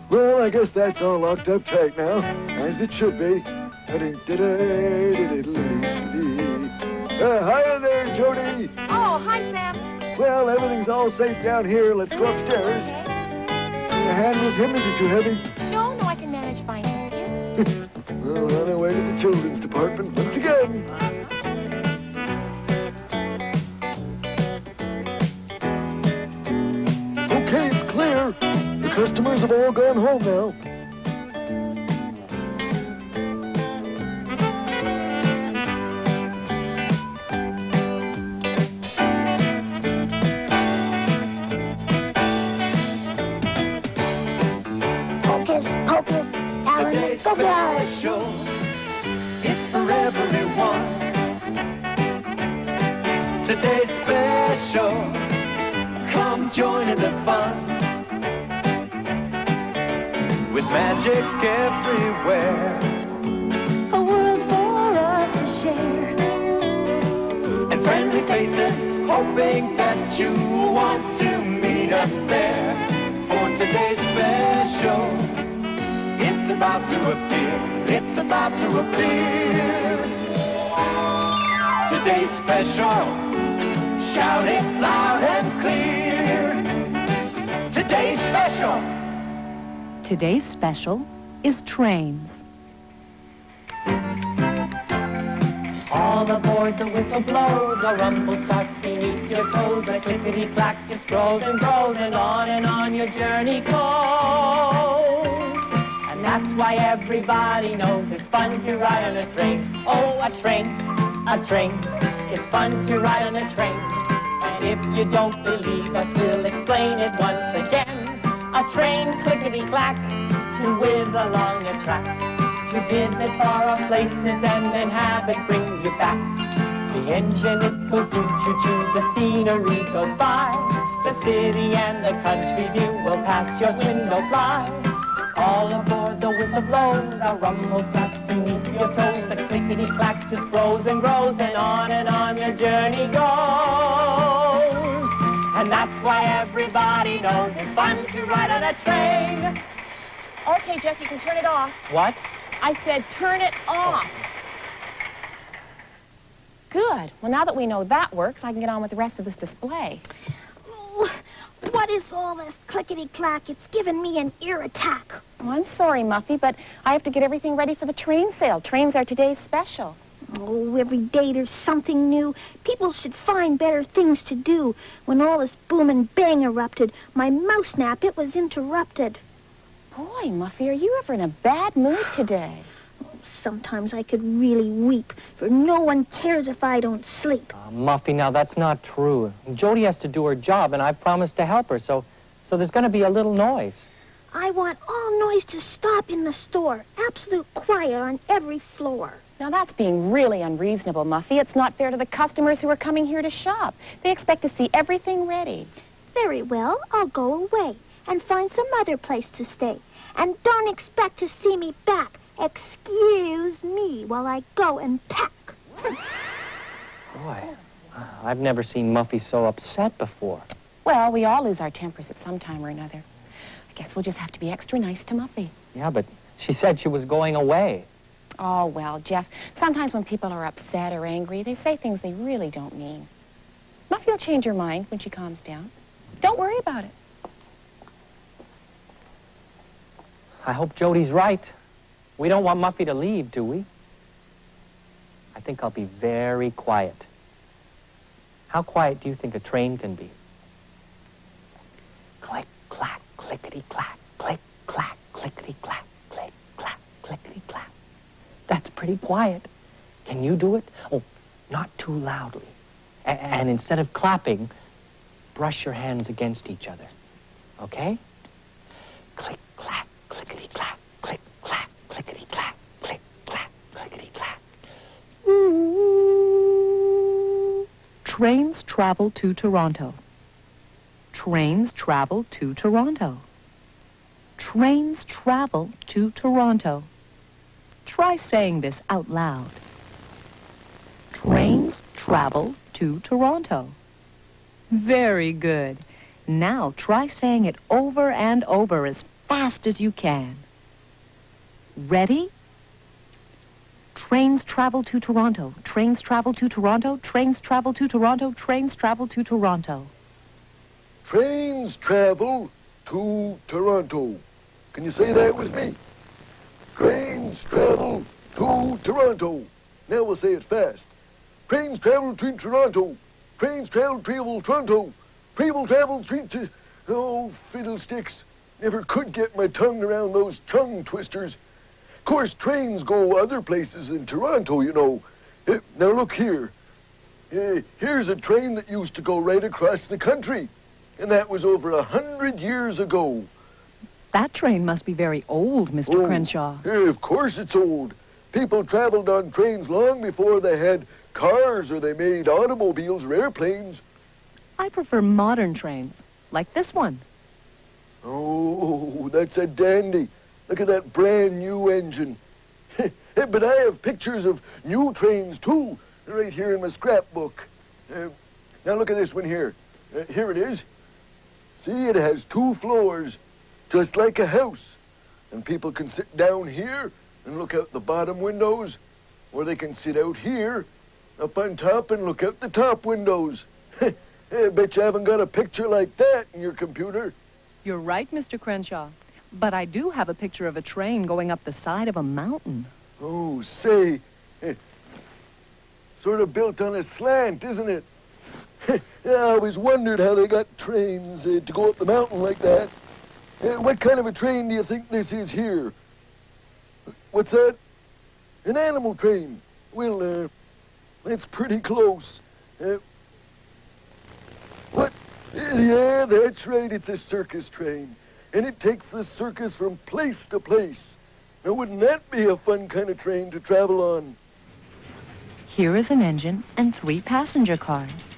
Well, I guess that's all locked up tight now, as it should be. Hi there, Jody. Oh, hi, Sam. Well, everything's all safe down here. Let's go upstairs. A hand with him, is he too heavy? No, I can manage fine, thank you. Well, on our way to the children's department once again. Okay, it's clear. The customers have all gone home now. Hocus, Alan, Today's go special, it's for everyone. Today's special, come join in the fun. With magic everywhere, a world for us to share. and friendly faces, hoping that you want to meet us there. For today's special, it's about to appear, it's about to appear. Today's special, shout it loud and clear. Today's special. Today's special is trains. All aboard, the whistle blows, a rumble starts beneath your toes, a clickety-clack just grows and grows, and on your journey goes. And that's why everybody knows it's fun to ride on a train. Oh, a train, it's fun to ride on a train. And if you don't believe us, we'll explain it once again. A train, clickety-clack, to whiz along a track, to visit far-off places and then have it bring you back. The engine, it goes choo-choo-choo, the scenery goes by. The city and the country view will pass your window fly. All aboard, the whistle blows, a rumble starts beneath your toes. The clickety-clack just grows and grows, and on your journey goes. And that's why everybody knows it's fun to ride on a train. Okay, Jeff, you can turn it off. What? I said turn it off. Good. Well, now that we know that works, I can get on with the rest of this display. Oh, what is all this clickety-clack? It's given me an ear attack. Oh, I'm sorry, Muffy, but I have to get everything ready for the train sale. Trains are today's special. Oh, every day there's something new. People should find better things to do. When all this boom and bang erupted, my mouse nap, it was interrupted. Boy, Muffy, are you ever in a bad mood today? Sometimes I could really weep, for no one cares if I don't sleep. Muffy, now that's not true. Jody has to do her job, and I've promised to help her, so there's going to be a little noise. I want all noise to stop in the store. Absolute quiet on every floor. Now, that's being really unreasonable, Muffy. It's not fair to the customers who are coming here to shop. They expect to see everything ready. Very well, I'll go away and find some other place to stay. And don't expect to see me back. Excuse me while I go and pack. Boy, I've never seen Muffy so upset before. Well, we all lose our tempers at some time or another. I guess we'll just have to be extra nice to Muffy. Yeah, but she said she was going away. Oh, well, Jeff, sometimes when people are upset or angry, they say things they really don't mean. Muffy will change her mind when she calms down. Don't worry about it. I hope Jody's right. We don't want Muffy to leave, do we? I think I'll be very quiet. How quiet do you think a train can be? Click, clack, clickety-clack, click, clack, clickety-clack, click, clack, clickety-clack. That's pretty quiet. Can you do it? Oh, not too loudly. And instead of clapping, brush your hands against each other. Okay? Click, clack, clickety-clack, click, clack, clickety-clack, click, clack, clickety-clack. Trains travel to Toronto. Trains travel to Toronto. Trains travel to Toronto. Try saying this out loud. Trains travel to Toronto. Very good. Now try saying it over and over as fast as you can. Ready? Trains travel to Toronto. Trains travel to Toronto. Trains travel to Toronto. Trains travel to Toronto. Trains travel to Toronto. Can you say that with me? Trains travel to Toronto. Now we'll say it fast. Trains travel to Toronto. Trains travel to Toronto. People travel to... Oh, fiddlesticks. Never could get my tongue around those tongue twisters. Of course, trains go other places in Toronto, you know. Now look here. Here's a train that used to go right across the country. And that was over 100 years ago. That train must be very old, Mr. Crenshaw. Yeah, of course it's old. People traveled on trains long before they had cars or they made automobiles or airplanes. I prefer modern trains, like this one. Oh, that's a dandy. Look at that brand new engine. But I have pictures of new trains, too, right here in my scrapbook. Now look at this one here. Here it is. See, it has 2 floors, just like a house. And people can sit down here and look out the bottom windows, or they can sit out here, up on top, and look out the top windows. I bet you haven't got a picture like that in your computer. You're right, Mr. Crenshaw. But I do have a picture of a train going up the side of a mountain. Oh, say, sort of built on a slant, isn't it? I always wondered how they got trains to go up the mountain like that. What kind of a train do you think this is here? What's that? An animal train. Well, it's pretty close. What? Yeah, that's right. It's a circus train. And it takes the circus from place to place. Now, wouldn't that be a fun kind of train to travel on? Here is an engine and 3 passenger cars.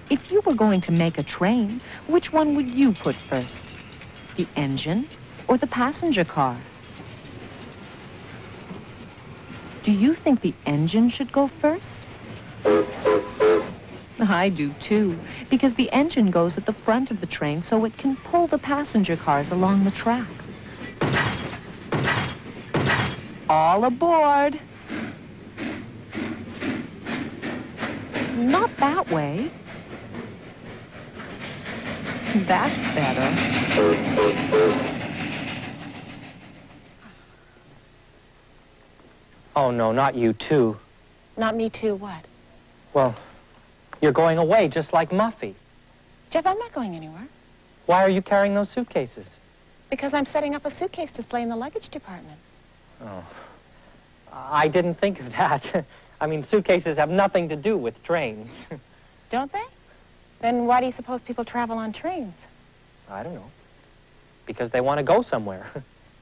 If you were going to make a train, which one would you put first? The engine or the passenger car? Do you think the engine should go first? I do too, because the engine goes at the front of the train so it can pull the passenger cars along the track. All aboard. Not that way. That's better. Oh, no, not you too. Not me too, what? Well, you're going away just like Muffy. Jeff, I'm not going anywhere. Why are you carrying those suitcases? Because I'm setting up a suitcase display in the luggage department. Oh, I didn't think of that. I mean, suitcases have nothing to do with trains. Don't they? Then why do you suppose people travel on trains? I don't know. Because they want to go somewhere.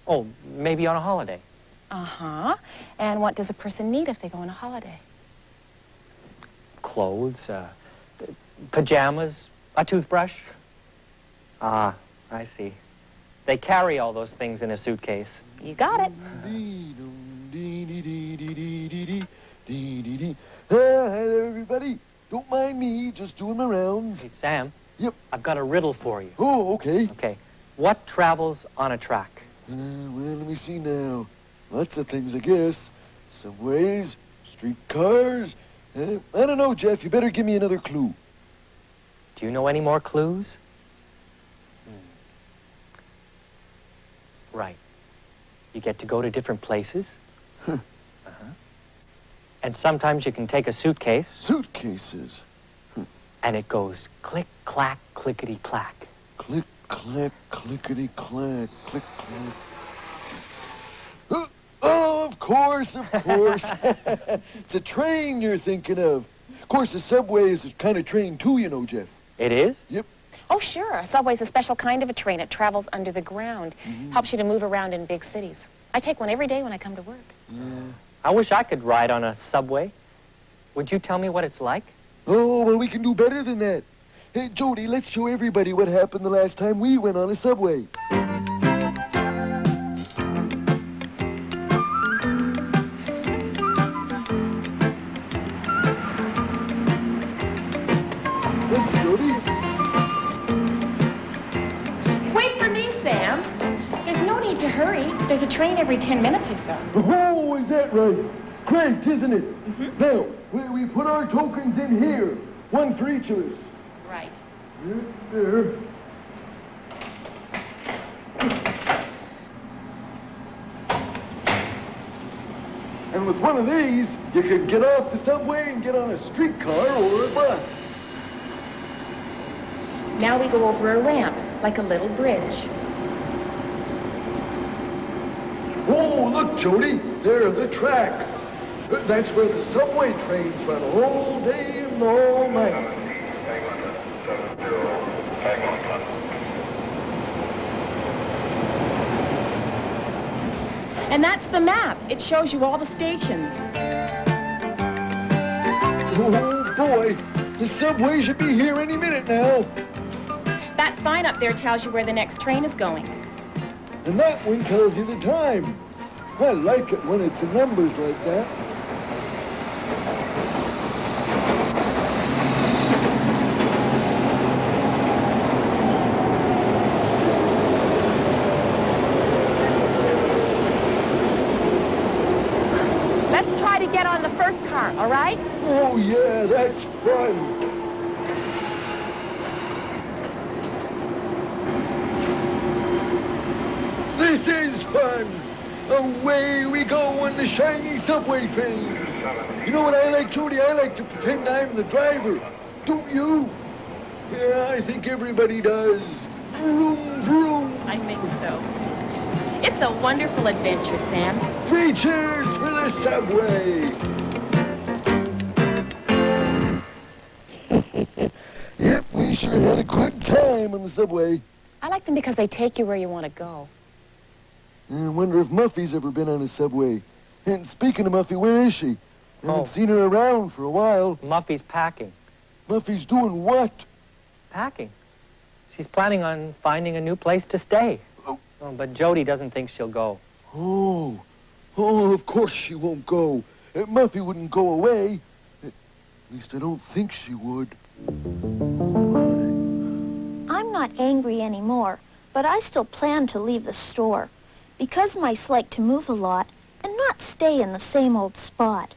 Oh, maybe on a holiday. Uh-huh. And what does a person need if they go on a holiday? Clothes, pajamas, a toothbrush. Ah, I see. They carry all those things in a suitcase. You got it. Hi there, everybody. Don't mind me, just doing my rounds. Hey, Sam. Yep. I've got a riddle for you. Oh, okay. Okay. What travels on a track? Well, let me see now. Lots of things, I guess. Subways, streetcars. I don't know, Jeff. You better give me another clue. Do you know any more clues? Right. You get to go to different places. Huh. And sometimes you can take a suitcase. Suitcases. And it goes click, clack, clickety, clack. Click, clack, clickety, clack, click, clack. Oh, of course, of course. It's a train you're thinking of. Of course, the subway is a kind of train, too, you know, Jeff. It is? Yep. Oh, sure. A subway's a special kind of a train. It travels under the ground. Helps you to move around in big cities. I take one every day when I come to work. Yeah. I wish I could ride on a subway. Would you tell me what it's like? Oh, well, we can do better than that. Hey, Jody, let's show everybody what happened the last time we went on a subway. There's a train every 10 minutes or so. Oh, is that right? Great, isn't it? Now, we put our tokens in here. One for each of us. Right. There. And with one of these, you can get off the subway and get on a streetcar or a bus. Now we go over a ramp, like a little bridge. Oh, look, Jody, there are the tracks. That's where the subway trains run all day and all night. And that's the map. It shows you all the stations. Oh, boy, the subway should be here any minute now. That sign up there tells you where the next train is going. And that one tells you the time. I like it when it's in numbers like that. Let's try to get on the first car, all right? Oh, yeah, that's fun. This is fun. Away we go on the shiny subway train. You know what I like, Jody? I like to pretend I'm the driver. Don't you? Yeah, I think everybody does. Vroom, vroom. I think so. It's a wonderful adventure, Sam. 3 cheers for the subway. Yep, we sure had a good time on the subway. I like them because they take you where you want to go. I wonder if Muffy's ever been on a subway. And speaking of Muffy, where is she? Haven't seen her around for a while. Muffy's packing. Muffy's doing what? Packing. She's planning on finding a new place to stay. Oh. Oh, but Jody doesn't think she'll go. Oh, of course she won't go. Muffy wouldn't go away. At least I don't think she would. I'm not angry anymore, but I still plan to leave the store. Because mice like to move a lot and not stay in the same old spot.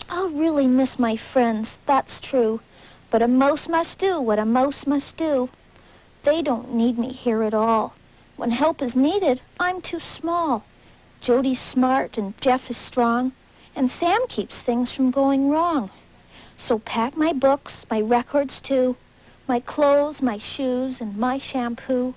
I'll really miss my friends, that's true. But a mouse must do what a mouse must do. They don't need me here at all. When help is needed, I'm too small. Jody's smart and Jeff is strong, and Sam keeps things from going wrong. So pack my books, my records too, my clothes, my shoes, and my shampoo.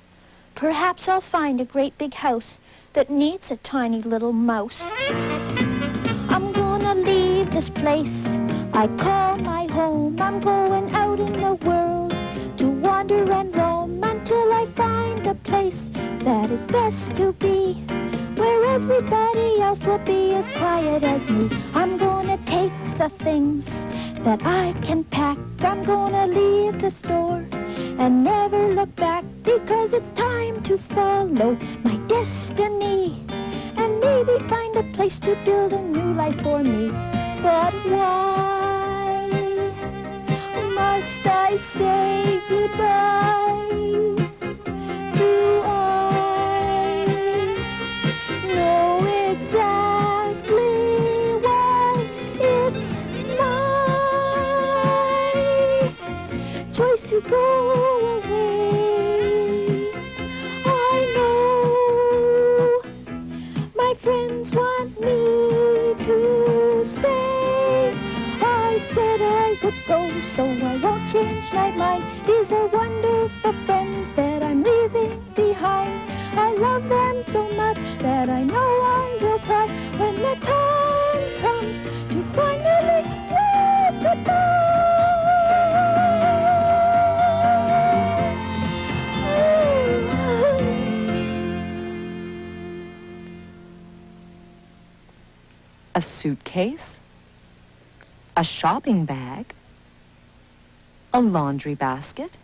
Perhaps I'll find a great big house that needs a tiny little mouse. I'm gonna leave this place I call my home. I'm going out in the world to wander and roam until I find a place that is best to be, where everybody else will be as quiet as me. I'm gonna take the things that I can pack. I'm gonna leave the store and never look back, because it's time to follow my destiny and maybe find a place to build a new life for me. But why must I say goodbye? Do I know exactly why it's my choice to go away? I know my friends want me to stay. I said I would go, so I won't change my mind. These are wonderful friends that I'm leaving behind. I love them so much that I know I will cry when the time comes to finally wave goodbye. A suitcase, a shopping bag, a laundry basket,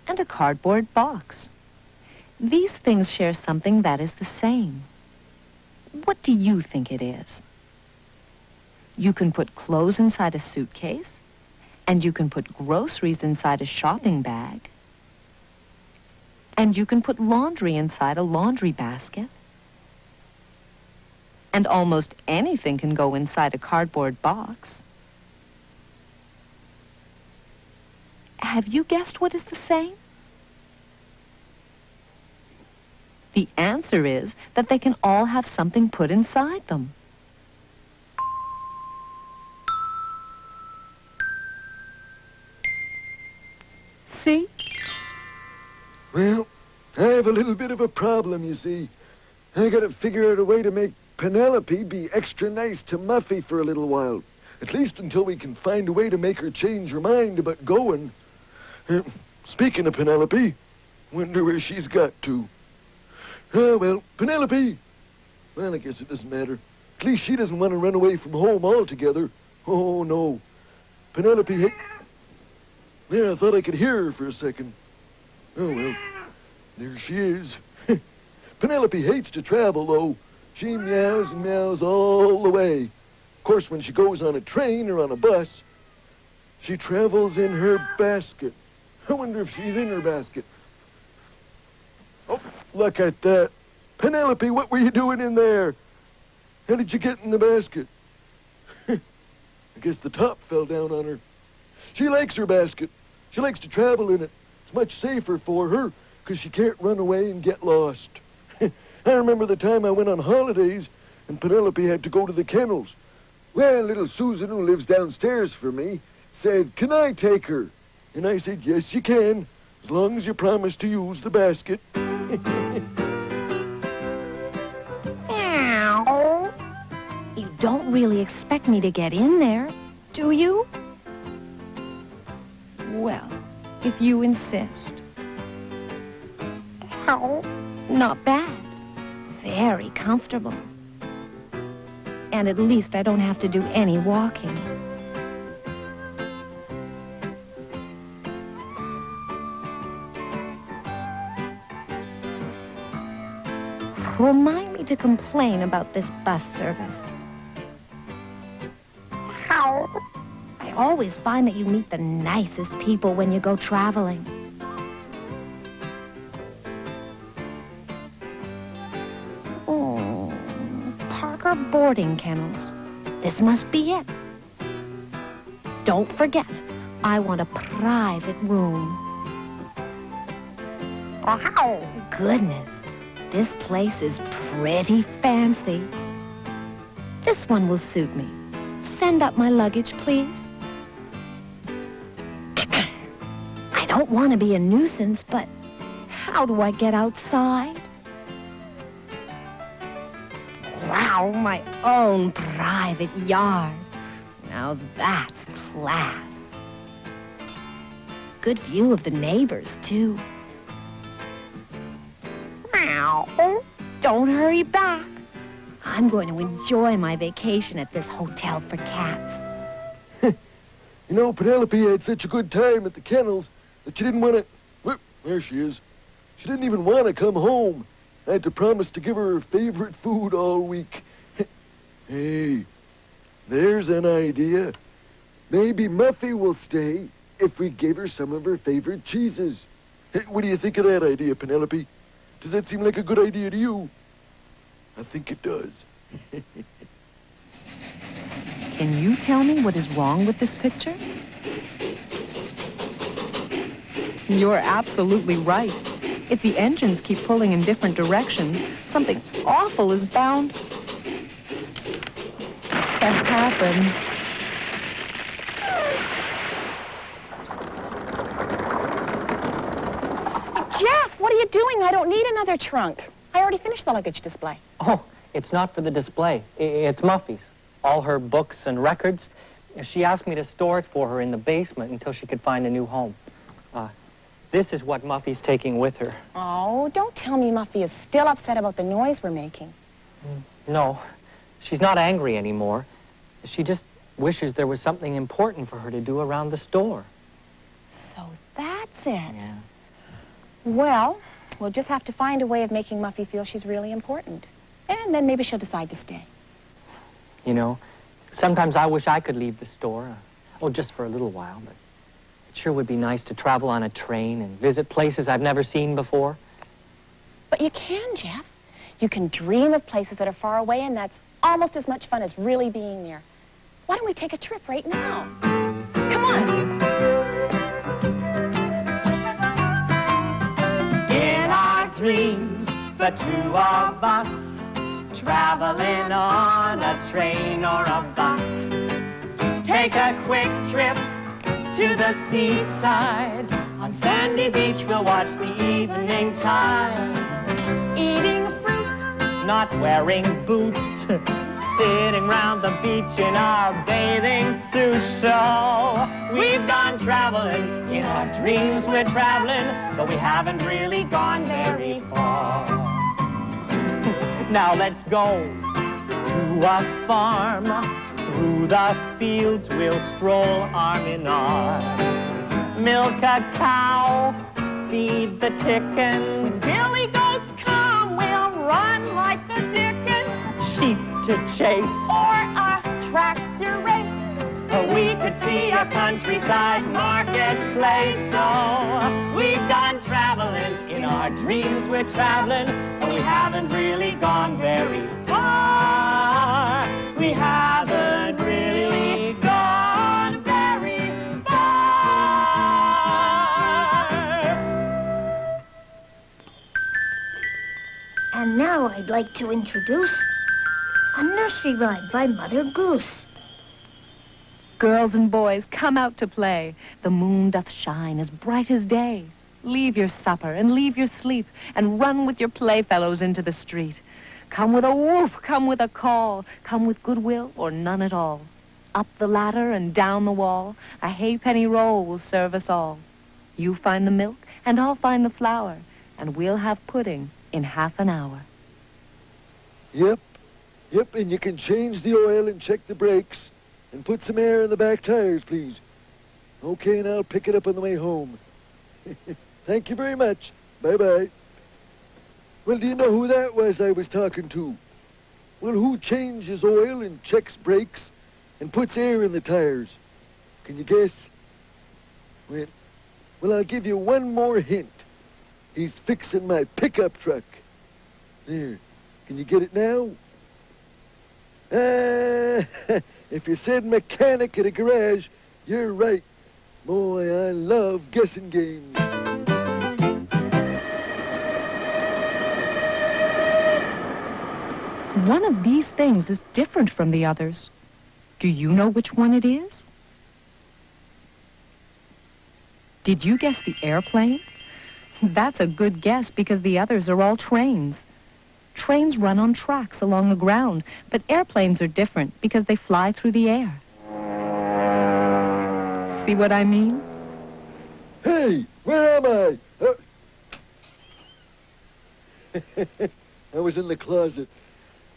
and a cardboard box. These things share something that is the same. What do you think it is? You can put clothes inside a suitcase, and you can put groceries inside a shopping bag, and you can put laundry inside a laundry basket, And almost anything can go inside a cardboard box. Have you guessed what is the same? The answer is that they can all have something put inside them. See? Well, I have a little bit of a problem, you see. I gotta figure out a way to make Penelope be extra nice to Muffy for a little while. At least until we can find a way to make her change her mind about going. Speaking of Penelope, wonder where she's got to. Oh, well, Penelope. Well, I guess it doesn't matter. At least she doesn't want to run away from home altogether. Oh, no. Penelope, hey. There, I thought I could hear her for a second. Oh, well, there she is. Penelope hates to travel, though. She meows and meows all the way. Of course, when she goes on a train or on a bus, she travels in her basket. I wonder if she's in her basket. Oh, look at that. Penelope, what were you doing in there? How did you get in the basket? I guess the top fell down on her. She likes her basket. She likes to travel in it. It's much safer for her because she can't run away and get lost. I remember the time I went on holidays and Penelope had to go to the kennels. Well, little Susan, who lives downstairs from me, said, "Can I take her?" And I said, "Yes, you can, as long as you promise to use the basket." Meow. You don't really expect me to get in there, do you? Well, if you insist. Ow. Not bad. Very comfortable. And at least I don't have to do any walking. Remind me to complain about this bus service. How? I always find that you meet the nicest people when you go traveling. Oh, Parker boarding kennels. This must be it. Don't forget, I want a private room. Oh, goodness. This place is pretty fancy. This one will suit me. Send up my luggage, please. I don't want to be a nuisance, but how do I get outside? Wow, my own private yard. Now that's class. Good view of the neighbors, too. Don't hurry back. I'm going to enjoy my vacation at this hotel for cats. You know, Penelope had such a good time at the kennels that she didn't want to... Whoop, there she is. She didn't even want to come home. I had to promise to give her favorite food all week. Hey, there's an idea. Maybe Muffy will stay if we gave her some of her favorite cheeses. Hey, what do you think of that idea, Penelope? Does that seem like a good idea to you? I think it does. Can you tell me what is wrong with this picture? You're absolutely right. If the engines keep pulling in different directions, something awful is bound to happen. Jeff, what are you doing? I don't need another trunk. I already finished the luggage display. Oh, it's not for the display. It's Muffy's. All her books and records. She asked me to store it for her in the basement until she could find a new home. This is what Muffy's taking with her. Oh, don't tell me Muffy is still upset about the noise we're making. No, she's not angry anymore. She just wishes there was something important for her to do around the store. So that's it. Yeah. Well, we'll just have to find a way of making Muffy feel she's really important. And then maybe she'll decide to stay. You know, sometimes I wish I could leave the store. Oh, just for a little while, but it sure would be nice to travel on a train and visit places I've never seen before. But you can, Jeff. You can dream of places that are far away, and that's almost as much fun as really being there. Why don't we take a trip right now? Come on. In our dreams, the two of us, traveling on a train or a bus. Take a quick trip to the seaside. On sandy beach, we'll watch the evening tide. Eating fruit, not wearing boots. Sitting round the beach in our bathing suits. So we've gone traveling. In our dreams we're traveling, but we haven't really gone very far. Now let's go to a farm. Through the fields we'll stroll arm in arm. Milk a cow, feed the chickens. Billy goats come, we'll run like the dickens. Sheep to chase, Or a tractor race. we could see a countryside marketplace. So we've gone traveling. In our dreams we're traveling, but we haven't really gone very far. We haven't really gone very far. And now I'd like to introduce a nursery rhyme by Mother Goose. Girls and boys, come out to play. The moon doth shine as bright as day. Leave your supper and leave your sleep and run with your playfellows into the street. Come with a whoop, come with a call. Come with goodwill or none at all. Up the ladder and down the wall, a halfpenny roll will serve us all. You find the milk and I'll find the flour, and we'll have pudding in half an hour. Yep, and you can change the oil and check the brakes and put some air in the back tires, please. Okay, and I'll pick it up on the way home. Thank you very much. Bye-bye. Well, do you know who that was I was talking to? Well, who changes oil and checks brakes and puts air in the tires? Can you guess? Well, I'll give you one more hint. He's fixing my pickup truck. There. Can you get it now? If you said mechanic at a garage, you're right. Boy, I love guessing games. One of these things is different from the others. Do you know which one it is? Did you guess the airplane? That's a good guess because the others are all trains. Trains run on tracks along the ground, but airplanes are different because they fly through the air. See what I mean? Hey, where am I? I was in the closet.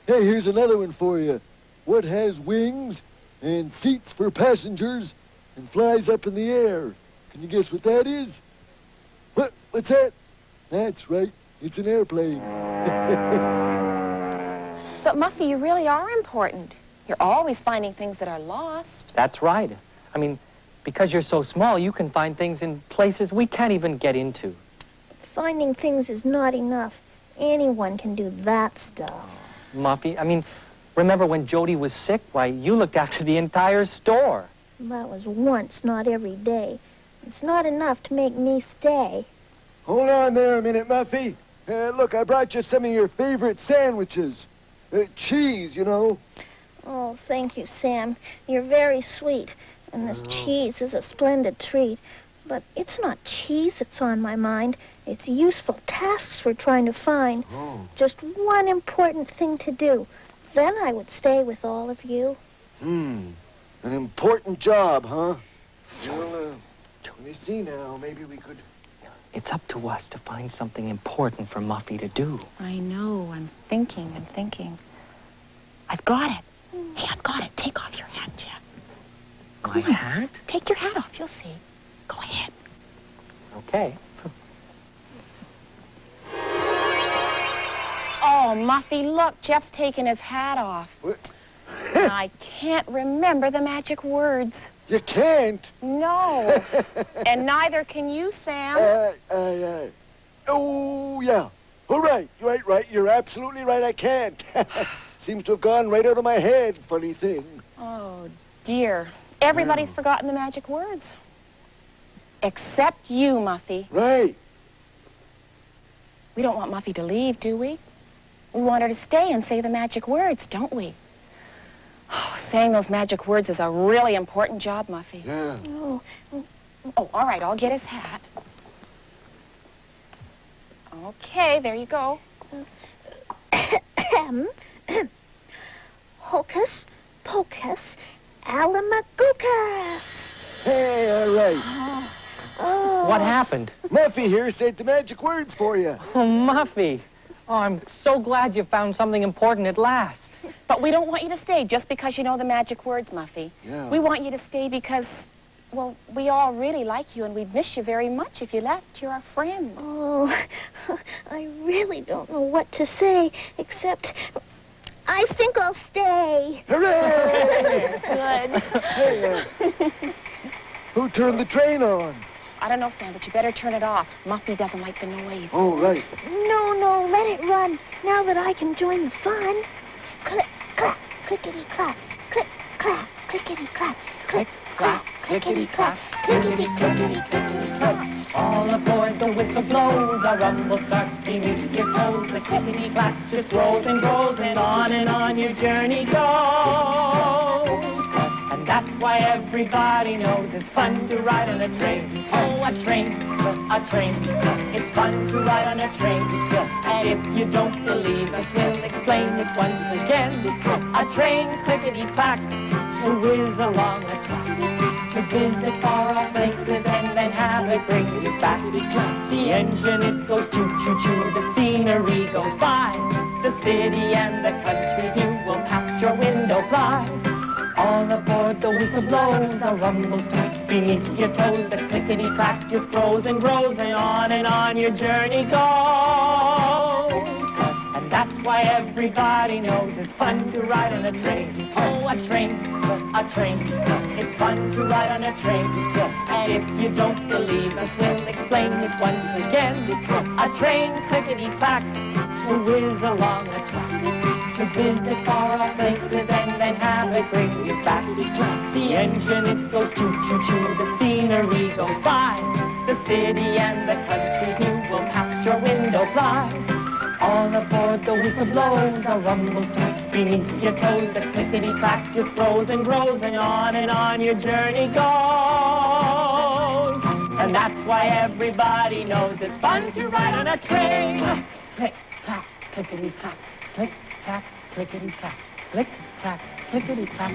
Hey, here's another one for you. What has wings and seats for passengers and flies up in the air? Can you guess what that is? What's that? That's right. It's an airplane. But, Muffy, you really are important. You're always finding things that are lost. That's right. I mean, because you're so small, you can find things in places we can't even get into. Finding things is not enough. Anyone can do that stuff. Muffy, I mean, remember when Jody was sick? Why, you looked after the entire store. That was once, not every day. It's not enough to make me stay. Hold on there a minute, Muffy. Look, I brought you some of your favorite sandwiches. Cheese, you know. Oh, thank you, Sam. You're very sweet. And this cheese is a splendid treat. But it's not cheese that's on my mind. It's useful tasks we're trying to find. Oh. Just one important thing to do. Then I would stay with all of you. An important job, huh? Well, let me see now. Maybe we could... It's up to us to find something important for Muffy to do. I know. I'm thinking. I've got it. Hey, I've got it. Take off your hat, Jeff. My hat? Take your hat off. You'll see. Go ahead. Okay. Oh, Muffy, look. Jeff's taken his hat off. What? And I can't remember the magic words. You can't. No. And neither can you, Sam. Oh, yeah. All right. Right. You're absolutely right. I can't. Seems to have gone right out of my head, funny thing. Oh, dear. Everybody's forgotten the magic words. Except you, Muffy. Right. We don't want Muffy to leave, do we? We want her to stay and say the magic words, don't we? Oh, saying those magic words is a really important job, Muffy. Yeah. Oh, all right, I'll get his hat. Okay, there you go. Hocus pocus alamagooka. Hey, all right. Oh. What happened? Muffy here said the magic words for you. Oh, Muffy. Oh, I'm so glad you found something important at last. But we don't want you to stay just because you know the magic words, Muffy. Yeah. We want you to stay because, well, we all really like you and we'd miss you very much if you left. You're our friend. Oh, I really don't know what to say, except I think I'll stay. Hooray! Good. Hey, who turned the train on? I don't know, Sam, but you better turn it off. Muffy doesn't like the noise. Oh, right. No, let it run, now that I can join the fun. Click, clack, clickety-clack, click, clack, clickety-clack, click, clack, clickety-clack, clickety-clickety-clickety-clack. All aboard, the whistle blows, a rumble starts beneath your toes. The clickety-clack just grows and grows, and on your journey goes. And that's why everybody knows it's fun to ride on a train. Oh, a train, a train. It's fun to ride on a train. And if you don't believe us, we'll explain it once again. A train, clickety-clack, to whiz along a track. To visit far-off places and then have it bring you back. The engine, it goes choo-choo-choo. The scenery goes by. The city and the country view will past your window fly. All aboard, the whistle blows, a rumble starts beneath your toes. The clickety-clack just grows and grows, and on your journey goes. And that's why everybody knows it's fun to ride on a train. Oh, a train, a train. It's fun to ride on a train. And if you don't believe us, we'll explain it once again. A train, clickety-clack, to whiz along a track. To visit far-off places and then have it bring you back. The engine, it goes choo-choo-choo. The scenery goes by. The city and the country view will past your window fly. All aboard, the whistle blows, a rumble starts beneath your toes. The clickety-clack just grows and grows, and on your journey goes. And that's why everybody knows it's fun to ride on a train. Click-clack, clickety-clack, click-clack, clickety-clack, click-clack, clickety-clack.